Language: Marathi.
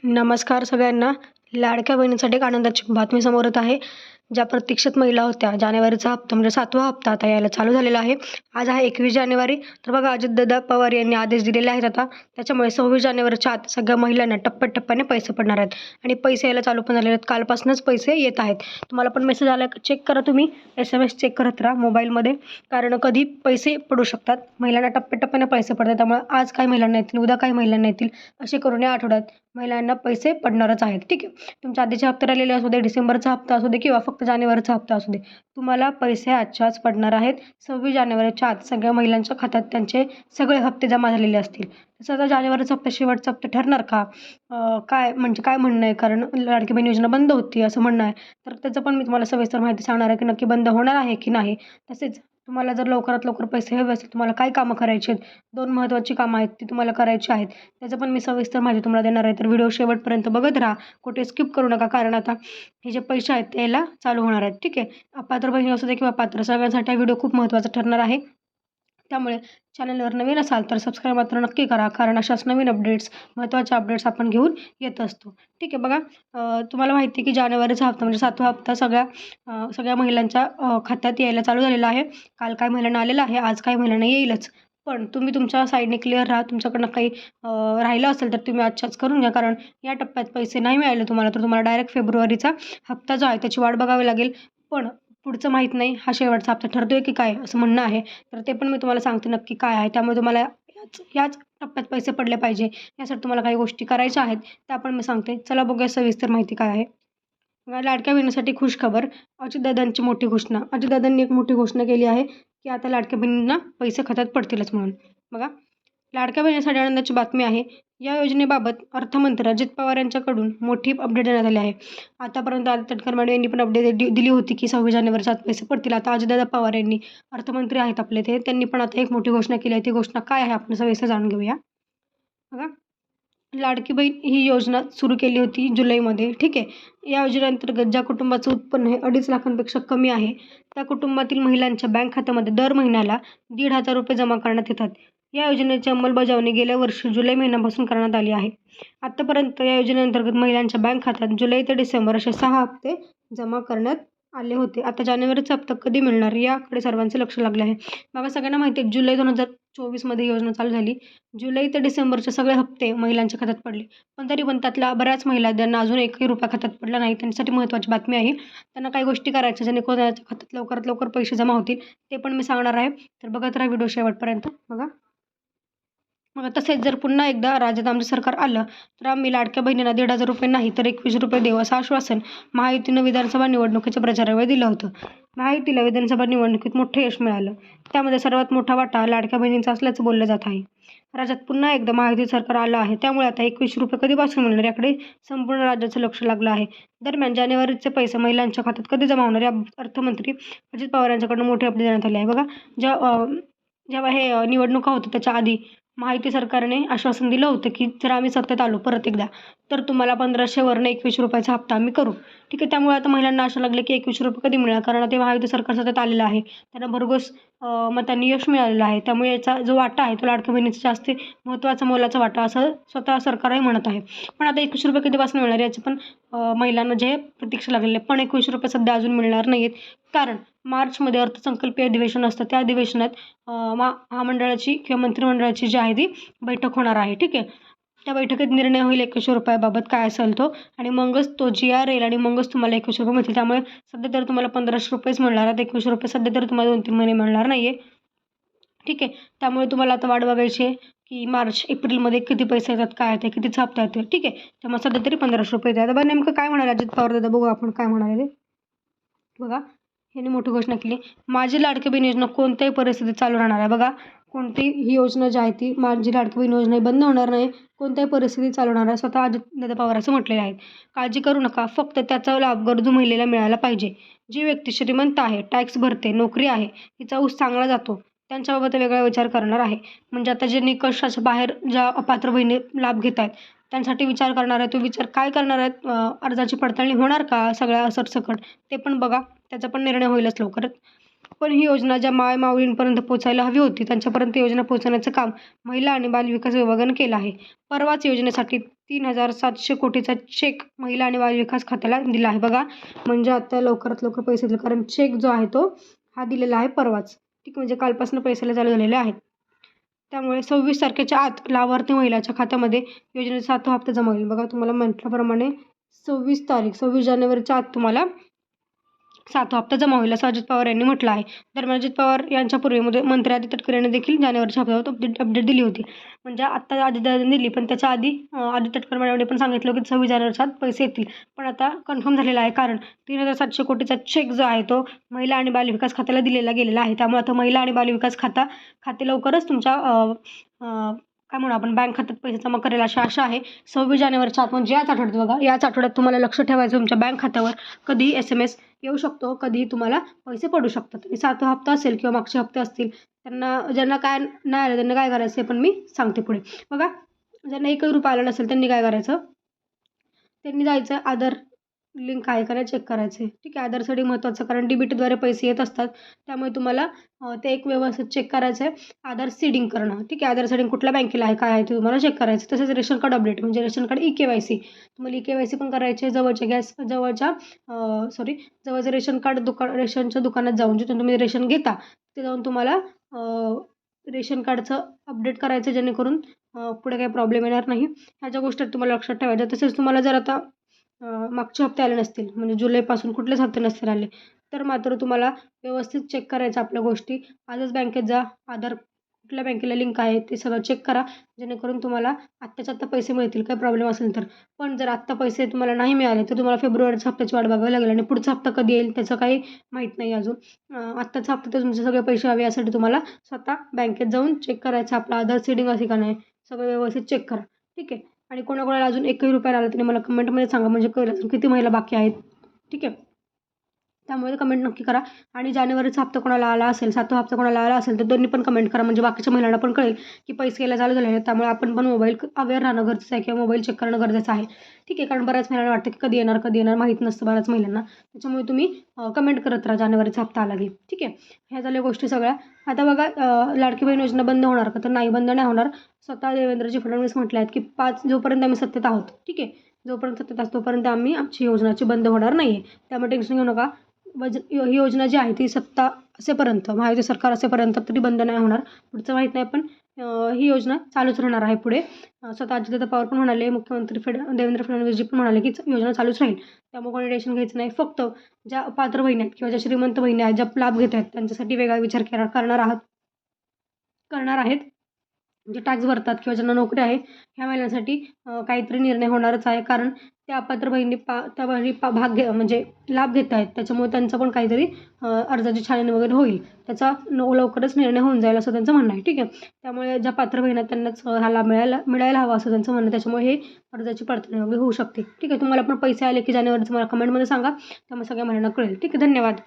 नमस्कार सगळ्यांना. लाडक्या बहिणीसाठी एक आनंदाची बातमी समोर येत आहे. ज्या प्रतीक्षित महिला होत्या, जानेवारीचा हप्ता म्हणजे 7वा हप्ता आता यायला चालू झालेला आहे. आज आहे 21 जानेवारी. तर बघा, अजितदादा पवार यांनी आदेश दिलेले आहेत आता. त्याच्यामुळे 26 जानेवारीच्या आत सगळ्या महिलांना टप्प्याटप्प्याने पैसे पडणार आहेत आणि पैसे यायला चालू पण झालेले आहेत. कालपासूनच पैसे येत आहेत. तुम्हाला पण मेसेज आला का चेक करा तुम्ही. SMS चेक करत राहा मोबाईलमध्ये, कारण कधी पैसे पडू शकतात. महिलांना टप्प्याटप्प्याने पैसे पडतात. त्यामुळे आज काही महिलांना येतील, उद्या काही महिलांना येतील, असे करून या आठवड्यात महिलांना पैसे पडणारच आहेत. ठीक आहे. तुमच्या आधीचे हप्ते राहिलेले असू दे, डिसेंबरचा हप्ता असू दे किंवा फक्त जानेवारीचा हप्ता असू दे, तुम्हाला पैसे आजच्याच पडणार आहेत. 26 जानेवारीच्या आत सगळ्या महिलांच्या खात्यात त्यांचे सगळे हप्ते जमा झालेले असतील. तसं आता जानेवारीचा हप्ता शेवटचा हप्ता ठरणार का? काय म्हणणं आहे, कारण लाडकी बहीण योजना बंद होती असं म्हणणं आहे. तर त्याचं पण मी तुम्हाला सविस्तर माहिती सांगणार आहे की नक्की बंद होणार आहे की नाही. तसेच तुम्हाला जर लवकरात लवकर पैसे हवे असतील, तुम्हाला काय कामं करायची आहेत, 2 महत्त्वाची कामं आहेत ती तुम्हाला करायची आहेत, त्याचं पण मी सविस्तर माहिती तुम्हाला देणार आहे. तर व्हिडिओ शेवटपर्यंत बघत राहा, कुठे स्किप करू नका, कारण आता हे जे पैसे आहेत ते यायला चालू होणार आहेत. ठीक आहे. अपात्र बहिणी असू दे किंवा पात्र, सगळ्यांसाठी हा व्हिडिओ खूप महत्त्वाचा ठरणार आहे. त्यामुळे चॅनलवर नवीन असाल तर सबस्क्राईब मात्र नक्की करा, कारण अशाच नवीन अपडेट्स, महत्त्वाचे अपडेट्स आपण घेऊन येत असतो. ठीक आहे. बघा, तुम्हाला माहिती आहे की जानेवारीचा हप्ता म्हणजे 7वा हप्ता सगळ्या महिलांच्या खात्यात यायला चालू झालेला आहे. काल काही महिलांना आलेला आहे, आज काही महिलांना येईलच. पण तुम्ही तुमच्या साईडने क्लिअर राहा. तुमच्याकडनं काही राहिलं असेल तर तुम्ही आजच्याच करून घ्या, कारण या टप्प्यात पैसे नाही मिळाले तुम्हाला तर तुम्हाला डायरेक्ट फेब्रुवारीचा हप्ता जो आहे त्याची वाट बघावी लागेल. पण पुढचं माहीत नाही, हा शेवटचा हप्ता ठरतोय की काय असं म्हणणं आहे. तर ते पण मी तुम्हाला सांगते नक्की काय आहे. त्यामुळे तुम्हाला याच टप्प्यात पैसे पडले पाहिजे यासाठी तुम्हाला काही गोष्टी करायच्या आहेत, त्या पण मी सांगते. चला बघूया सविस्तर माहिती काय आहे. लाडक्या बहिणीसाठी खुश खबर. अजितदादांची मोठी घोषणा. अजितदादांनी एक मोठी घोषणा केली आहे की आता लाडक्या बहिणींना पैसे खात्यात पडतीलच म्हणून. बघा, लाडक्या बहिणीसाठी आनंदाची बातमी आहे. या योजनेबाबत अर्थमंत्री अजित पवार यांच्याकडून मोठी अपडेट देण्यात आली आहे. आतापर्यंत आदित्य तटकरे यांनी पण अपडेट दिली होती की 26 जानेवारीच्या आत पैसे पडतील. आता अजितदादा पवार यांनी, अर्थमंत्री आहेत आपले ते, त्यांनी पण आता एक मोठी घोषणा केली आहे. ती घोषणा काय आहे आपण सविस्तर जाणून घेऊया. बघा, लाडकी बहीण ही योजना सुरू केली होती जुलैमध्ये. ठीक आहे. या योजनेअंतर्गत ज्या कुटुंबाचं उत्पन्न हे 2.5 लाखांपेक्षा कमी आहे, त्या कुटुंबातील महिलांच्या बँक खात्यामध्ये दर महिन्याला 1,500 रुपये जमा करण्यात येतात. या योजनेची अंमलबजावणी गेल्या वर्षी जुलै महिन्यापासून करण्यात आली आहे. आतापर्यंत या योजनेअंतर्गत महिलांच्या बँक खात्यात जुलै ते डिसेंबर असे 6 हप्ते जमा करण्यात आले होते. आता जानेवारीचा हप्ता कधी मिळणार याकडे सर्वांचे लक्ष लागले आहे. बघा, सगळ्यांना माहिती आहे जुलै 2024मध्ये योजना चालू झाली. जुलै ते डिसेंबरचे सगळे हप्ते महिलांच्या खात्यात पडले. पण तरी पण त्यातल्या बऱ्याच महिला ज्यांना अजून 1ही रुपया खात्यात पडला नाही, त्यांच्यासाठी महत्त्वाची बातमी आहे. त्यांना काही गोष्टी करायच्या जेणेकरून त्यांच्या खात्यात लवकरात लवकर पैसे जमा होतील, ते पण मी सांगणार आहे. तर बघत राहा व्हिडिओ शेवटपर्यंत. बघा, तसेच जर पुन्हा एकदा राज्यात आमचं सरकार आलं तर आम्ही लाडक्या बहिणींना 1,500 रुपये नाही तर 21 रुपये देऊ, असं आश्वासन महायुतीनं विधानसभा निवडणुकीच्या प्रचारावेळी दिलं होतं. महायुतीला विधानसभा निवडणुकीत मोठं यश मिळालं. त्यामध्ये सर्वात मोठा वाटा लाडक्या बहिणींचा असल्याचं बोललं जात आहे. राज्यात पुन्हा एकदा महायुती सरकार आलं आहे, त्यामुळे आता 21 रुपये कधीपासून मिळणार याकडे संपूर्ण राज्याचं लक्ष लागलं आहे. दरम्यान जानेवारीचे पैसे महिलांच्या खात्यात कधी जमा होणार या अर्थमंत्री अजित पवार यांच्याकडून मोठी अपडेट देण्यात आली आहे. बघा, जेव्हा हे निवडणुका होत्या त्याच्या आधी महायुती सरकारने आश्वासन दिलं होतं की जर आम्ही सत्तेत आलो परत एकदा तर तुम्हाला 1,500 वरनं 21 रुपयाचा हप्ता आम्ही करू. ठीक आहे. त्यामुळे आता महिलांना आशा लागली की 21 रुपये कधी मिळणार, कारण आता महायुती सरकार सतत आलेलं आहे, त्यांना भरघोस मतांनी यश मिळालेलं आहे. त्यामुळे याचा जो वाटा आहे तो लाडक्या बहिणीचा जास्त महत्त्वाचा मोलाचा वाटा असं स्वतः सरकारही म्हणत आहे. पण आता 21 रुपये कधीपासून मिळणार याचं पण महिलांना जे प्रतीक्षा लागलेले, पण 21 रुपये सध्या अजून मिळणार नाही आहेत, कारण मार्चमध्ये अर्थसंकल्पीय अधिवेशन असतं. त्या अधिवेशनात महामंडळाची किंवा मंत्रिमंडळाची जी आहे ती बैठक होणार आहे. ठीक आहे. त्या बैठकीत निर्णय होईल 21 रुपयाबाबत काय असेल तो, आणि मगच तो GR येईल आणि मगच तुम्हाला 21 रुपये मिळतील. त्यामुळे सध्या तर तुम्हाला 1,500 रुपयेच मिळणार आहेत. 21 रुपये सध्या तर तुम्हाला 2-3 महिने मिळणार नाही आहे. ठीक आहे. त्यामुळे तुम्हाला आता वाट बघायची आहे की मार्च एप्रिलमध्ये किती पैसे येतात, काय येते, कितीचा हप्ता येतो. ठीक आहे. त्यामुळे सध्या तरी 1,500 रुपये येतात. बघा, नेमकं काय म्हणाले अजित पवार दादा, बघू आपण काय म्हणाले ते. बघा, ह्यांनी मोठी घोषणा केली. माझी लाडकी बहीण योजना कोणत्याही परिस्थितीत चालू राहणार आहे. बघा, कोणतीही ही योजना जी आहे ती माझी लाडकी बहीण योजना बंद होणार नाही, कोणत्याही परिस्थितीत चालू राहणार आहे. स्वतः अजितदादा पवार असं म्हटलेलं आहे. काळजी करू नका, फक्त त्याचा लाभ गरजू महिलेला मिळाला पाहिजे. जी व्यक्ती श्रीमंत आहे, टॅक्स भरते, नोकरी आहे, तिचा ऊस चांगला जातो, त्यांच्याबाबत वेगळा विचार करणार आहे. म्हणजे आता जे निकषाच्या बाहेर ज्या अपात्र बहिणी लाभ घेत आहेत त्यांसाठी विचार करणार आहे. तो विचार काय करणार आहेत, अर्जाची पडताळणी होणार का सगळ्या सरसकट, ते पण बघा, त्याचा पण निर्णय होईलच लवकरच. पण ही योजना ज्या मायमाऊलींपर्यंत पोचायला हवी होती त्यांच्यापर्यंत योजना पोहोचवण्याचं काम महिला आणि बालविकास विभागानं केलं आहे. परवाच योजनेसाठी 3,700 कोटीचा चेक महिला आणि बाल विकास खात्याला दिला आहे. बघा, म्हणजे आता लवकरात लवकर पैसे दिले, कारण चेक जो आहे तो हा दिलेला आहे परवाच. ठीक आहे, म्हणजे कालपासून पैशाला चालू झालेले आहेत. त्यामुळे 26 तारखेच्या आत लाभार्थी महिलाच्या खात्यामध्ये योजनेचा 7वा हप्ता जमा होईल. बघा, तुम्हाला म्हटल्याप्रमाणे 26 जानेवारीच्या आत तुम्हाला 7वा हप्ता जमा होईल, असं अजित पवार यांनी म्हटलं आहे. दरम्यान अजित पवार यांच्यापूर्वी मंत्री आदित्य तटकरे यांनी देखील जानेवारीच्या हप्त्यावर अपडेट दिली होती. म्हणजे आत्ता आदित्यदादांनी दिली, पण त्याच्या आधी आदित्य तटकरे मॅडमने पण सांगितलं की 26 जानेवारीच्या आत पैसे येतील. पण आता कन्फर्म झालेलं आहे, कारण 3,700 कोटीचा चेक जो आहे तो महिला आणि बालविकास खात्याला दिलेला गेलेला आहे. त्यामुळे आता महिला आणि बालविकास खाते लवकरच तुमच्या काय म्हणू आपण बँक खात्यात पैसे जमा करेल अशी आशा आहे. 26 जानेवारीच्या आत, म्हणजे याच आठवड्यात. बघा, याच आठवड्यात तुम्हाला लक्ष ठेवायचं, तुमच्या बँक खात्यावर कधीही SMS येऊ शकतो, कधीही तुम्हाला पैसे पडू शकतात. आणि 7वा हप्ता असेल किंवा मागचे हप्ते असतील, ज्यांना काय नाही आलं त्यांनी काय करायचं हे पण मी सांगते पुढे. बघा, ज्यांना 1 रुपया आला नसेल त्यांनी काय करायचं, त्यांनी जायचं आधार लिंक आहे का नाही चेक करायचे. ठीक आहे, आधारसाठी महत्त्वाचं, कारण DBTद्वारे पैसे येत असतात. त्यामुळे तुम्हाला ते एक व्यवस्थित चेक करायचं आहे. आधार सीडिंग करणं, ठीक आहे, आधार सीडिंग कुठल्या बँकेला आहे काय आहे ते तुम्हाला चेक करायचं. तसेच रेशन कार्ड अपडेट, म्हणजे रेशन कार्ड EKYC, तुम्हाला EKYC पण करायचे. जवळचं रेशन कार्ड रेशनच्या दुकानात जाऊन, जिथून तुम्ही रेशन घेता ते जाऊन तुम्हाला रेशन कार्डचं अपडेट करायचं, जेणेकरून पुढे काही प्रॉब्लेम येणार नाही. ह्या गोष्टी तुम्हाला लक्षात ठेवायच्या. तसेच तुम्हाला जर आता मागचे हप्ते आले नसतील, म्हणजे जुलैपासून कुठलेच हप्ते नसतील आले, तर मात्र तुम्हाला व्यवस्थित चेक करायचं आपल्या गोष्टी. आजच बँकेत जा, आधार कुठल्या बँकेला लिंक आहे ते सगळं चेक करा, जेणेकरून तुम्हाला आत्ताच्या आत्ता पैसे मिळतील. काही प्रॉब्लेम असेल तर. पण जर आत्ता पैसे तुम्हाला नाही मिळाले तर तुम्हाला फेब्रुवारीच्या हप्त्याची वाट बघावी लागेल, आणि पुढचा हप्ता कधी येईल त्याचं काही माहीत नाही अजून. आत्ताचा हप्ता तर तुमचे सगळे पैसे हवे, यासाठी तुम्हाला स्वतः बँकेत जाऊन चेक करायचं आपलं आधार सीडिंग असे का नाही, सगळं व्यवस्थित चेक करा. ठीक आहे, आणि कोणाकोणाला अजून 1 रुपया आला तरी मला कमेंटमध्ये सांगा, म्हणजे कळेल अजून किती महिला बाकी आहेत. ठीक आहे, त्यामुळे कमेंट नक्की करा. आणि जानेवारीचा हप्ता कोणाला आला असेल, 7वा हप्ता कोणाला आला असेल तर दोन्ही पण कमेंट करा, म्हणजे बाकीच्या महिलांना पण कळेल की पैसे यायला चालू झाले आहेत. त्यामुळे आपण पण मोबाईल अवेअर राहणं गरजेचं आहे, किंवा मोबाईल चेक करणं गरजेचं आहे. ठीक आहे, कारण बऱ्याच महिलांना वाटतं की कधी येणार माहीत नसतं बऱ्याच महिलांना. त्याच्यामुळे तुम्ही कमेंट करत राहा जानेवारीचा हप्ता आला की. ठीक आहे, ह्या झाल्या गोष्टी सगळ्या. आता बघा, लाडकी बहीण योजना बंद होणार का, तर नाही, बंद नाही होणार. स्वतः देवेंद्रजी फडणवीस म्हटले आहेत की जोपर्यंत आम्ही सत्तेत आहोत, ठीक आहे, जोपर्यंत सत्तेत असतो तोपर्यंत आमची योजनाची बंद होणार नाही आहे. त्यामुळे टेन्शन घेऊ नका. ही योजना जी आहे ती सत्ता असेपर्यंत, महायुती सरकार असेपर्यंत तरी बंद नाही होणार. पुढचं माहीत नाही, पण ही योजना चालूच राहणार आहे पुढे. स्वतः अजितदादा पवार पण म्हणाले, मुख्यमंत्री देवेंद्र फडणवीसजी पण म्हणाले की योजना चालूच राहील. त्यामुळे कोणी टेन्शन घ्यायचं नाही. फक्त ज्या पात्र बहिणी आहेत किंवा ज्या श्रीमंत बहिणी आहेत, ज्या लाभ घेत आहेत, त्यांच्यासाठी वेगळा विचार करणार आहेत. जे टॅक्स भरतात किंवा ज्यांना नोकरी आहे, ह्या महिलांसाठी काहीतरी निर्णय होणारच आहे. कारण त्या अपात्र बहिणी त्या बहिणी म्हणजे लाभ घेत आहेत, त्याच्यामुळे त्यांचं पण काहीतरी अर्जाची छाननी वगैरे होईल. त्याचा लवकरच निर्णय होऊन जाईल असं त्यांचं म्हणणं आहे. ठीक आहे, त्यामुळे ज्या पात्र बहिणी आहेत त्यांनाच हा लाभ मिळायला हवा असं त्यांचं म्हणणं आहे. त्याच्यामुळे हे अर्जाची पडताळणी वगैरे होऊ शकते. ठीक आहे, तुम्हाला पण पैसे आले की जानेवारीचं मला कमेंटमध्ये सांगा, त्यामुळे सगळ्या महिलांना कळेल. ठीक आहे, धन्यवाद.